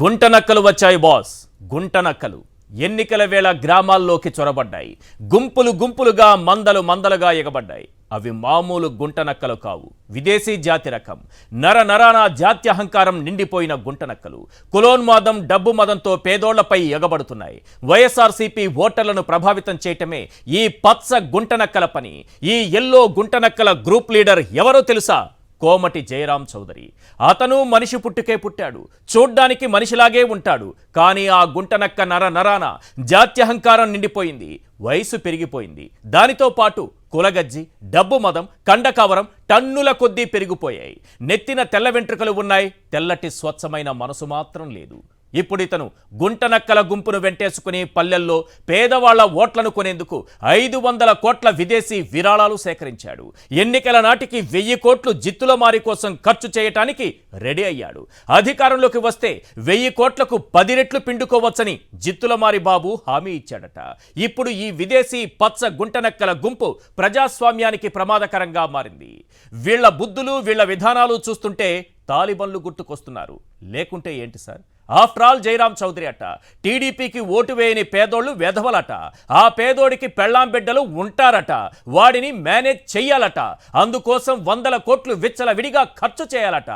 గుంటనక్కలు వచ్చాయి బాస్. గుంటనక్కలు ఎన్నికల వేళ గ్రామాల్లోకి చొరబడ్డాయి. గుంపులు గుంపులుగా మందలుగా ఎగబడ్డాయి. అవి మామూలు గుంటనక్కలు కావు, విదేశీ జాతి రకం. నరాన జాత్యహంకారం నిండిపోయిన గుంటనక్కలు కులోన్మాదం, డబ్బు మదంతో పేదోళ్లపై ఎగబడుతున్నాయి. వైఎస్ఆర్సీపీ ఓటర్లను ప్రభావితం చేయటమే ఈ పచ్చ గుంటనక్కల పని. ఈ ఎల్లో గుంటనక్కల గ్రూప్ లీడర్ ఎవరో తెలుసా? కోమటి జయరాం చౌదరి. అతను మనిషి పుట్టుకే పుట్టాడు, చూడ్డానికి మనిషిలాగే ఉంటాడు. కానీ ఆ గుంటనక్క నరాన జాత్యహంకారం నిండిపోయింది, వయసు పెరిగిపోయింది. దానితో పాటు కులగజ్జి, డబ్బు మదం, కండకవరం టన్నుల కొద్దీ పెరిగిపోయాయి. నెత్తిన తెల్ల వెంట్రుకలు ఉన్నాయి, తెల్లటి స్వచ్ఛమైన మనసు మాత్రం లేదు. ఇప్పుడు ఇతను గుంటనక్కల గుంపును వెంటేసుకుని పల్లెల్లో పేదవాళ్ల ఓట్లను కొనేందుకు 500 కోట్ల విదేశీ విరాళాలు సేకరించాడు. ఎన్నికల నాటికి 1000 కోట్లు జిత్తులమారి కోసం ఖర్చు చేయటానికి రెడీ అయ్యాడు. అధికారంలోకి వస్తే 1000 కోట్లకు 10 రెట్లు పిండుకోవచ్చని జిత్తులమారి బాబు హామీ ఇచ్చాడట. ఇప్పుడు ఈ విదేశీ పచ్చ గుంటనక్కల గుంపు ప్రజాస్వామ్యానికి ప్రమాదకరంగా మారింది. వీళ్ల బుద్ధులు, వీళ్ల విధానాలు చూస్తుంటే తాలిబన్లు గుర్తుకొస్తున్నారు. లేకుంటే ఏంటి sir? After all Jayaram Chowdary అట. టీడీపీకి ఓటు వేయని పేదోళ్లు వెధవలట. ఆ పేదోడికి పెళ్ళాం బిడ్డలు ఉంటారట. వాడిని మేనేజ్ చెయ్యాలట. అందుకోసం 100 కోట్లు విచ్చలవిడిగా ఖర్చు చేయాలట.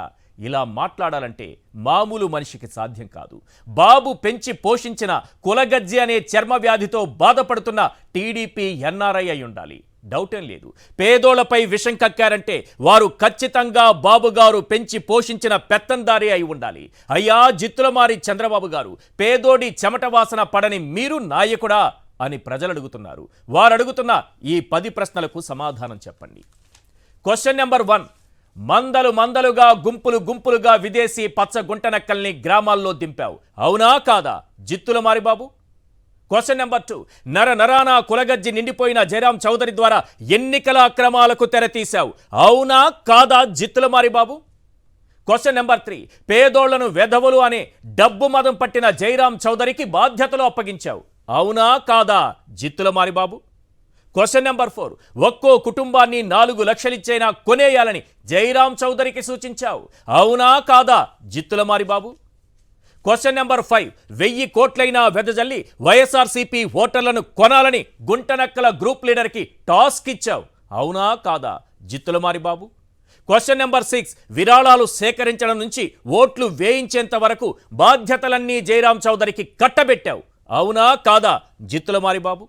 ఇలా మాట్లాడాలంటే మామూలు మనిషికి సాధ్యం కాదు. బాబు పెంచి పోషించిన కులగజ్జి అనే చర్మ వ్యాధితో బాధపడుతున్న టీడీపీ ఎన్ఆర్ఐ అయి ఉండాలి, డౌటేం లేదు. పేదోళ్లపై విషం కక్కారంటే వారు ఖచ్చితంగా బాబుగారు పెంచి పోషించిన పెత్తందారి అయి ఉండాలి. అయ్యా జిత్తులమారి చంద్రబాబు గారు, పేదోడి చెమట వాసన పడని మీరు నాయకుడా అని ప్రజలు అడుగుతున్నారు. వారు అడుగుతున్న ఈ 10 ప్రశ్నలకు సమాధానం చెప్పండి. క్వశ్చన్ నెంబర్ 1, మందలుగా గుంపులుగా విదేశీ పచ్చ గుంటనక్కల్ని గ్రామాల్లో దింపావు, అవునా కాదా జిత్తులమారి బాబు? క్వశ్చన్ నెంబర్ 2, నరాన కులగజ్జి నిండిపోయిన జయరాం చౌదరి ద్వారా ఎన్నికల అక్రమాలకు తెరతీశావు, అవునా కాదా జిత్తులమారి బాబు? క్వశ్చన్ నెంబర్ 3, పేదోళ్లను వెధవలు అనే డబ్బు మదం పట్టిన జయరాం చౌదరికి బాధ్యతలు అప్పగించావు, అవునా కాదా జిత్తులమారి బాబు? క్వశ్చన్ నెంబర్ 4, ఒక్కో కుటుంబాన్ని 4 లక్షలిచ్చైనా కొనేయాలని జయరాం చౌదరికి సూచించావు, అవునా కాదా జిత్తులమారి బాబు? క్వశ్చన్ నెంబర్ 5, 1000 కోట్లైనా వెదజల్లి వైఎస్ఆర్సీపీ ఓటర్లను కొనాలని గుంటనక్కల గ్రూప్ లీడర్కి టాస్క్ ఇచ్చావు, అవునా కాదా జిత్తులమారి బాబు? క్వశ్చన్ నెంబర్ 6, విరాళాలు సేకరించడం నుంచి ఓట్లు వేయించేంత వరకు బాధ్యతలన్నీ జయరాం చౌదరికి కట్టబెట్టావు, అవునా కాదా జిత్తులమారి బాబు?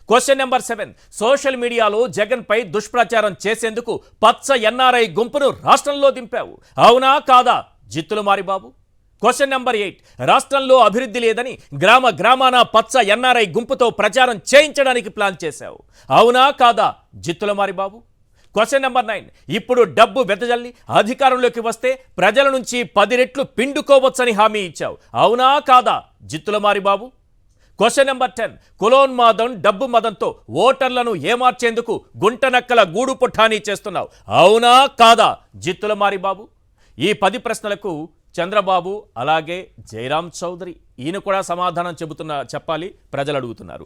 క్వశ్చన్ నెంబర్ 7, సోషల్ మీడియాలో జగన్పై దుష్ప్రచారం చేసేందుకు పచ్చ ఎన్ఆర్ఐ గుంపును రాష్ట్రంలో దింపావు, అవునా కాదా జిత్తులమారి బాబు? క్వశ్చన్ నెంబర్ 8, రాష్ట్రంలో అభివృద్ధి లేదని గ్రామాన పచ్చ ఎన్ఆర్ఐ గుంపుతో ప్రచారం చేయించడానికి ప్లాన్ చేశావు, అవునా కాదా జిత్తులమారి బాబు? క్వశ్చన్ నెంబర్ 9, ఇప్పుడు డబ్బు వెదజల్లి అధికారంలోకి వస్తే ప్రజల నుంచి 10 రెట్లు పిండుకోవచ్చని హామీ ఇచ్చావు, అవునా కాదా జిత్తులమారి బాబు? క్వశ్చన్ నెంబర్ 10, కులోన్మాదం, డబ్బు మదంతో ఓటర్లను ఏమార్చేందుకు గుంటనక్కల గూడు పుఠానీ చేస్తున్నావు, అవునా కాదా జిత్తులమారి బాబు? ఈ 10 ప్రశ్నలకు చంద్రబాబు అలాగే జయరాం చౌదరి ఈయన కూడా సమాధానం చెప్పాలి, ప్రజలు అడుగుతున్నారు.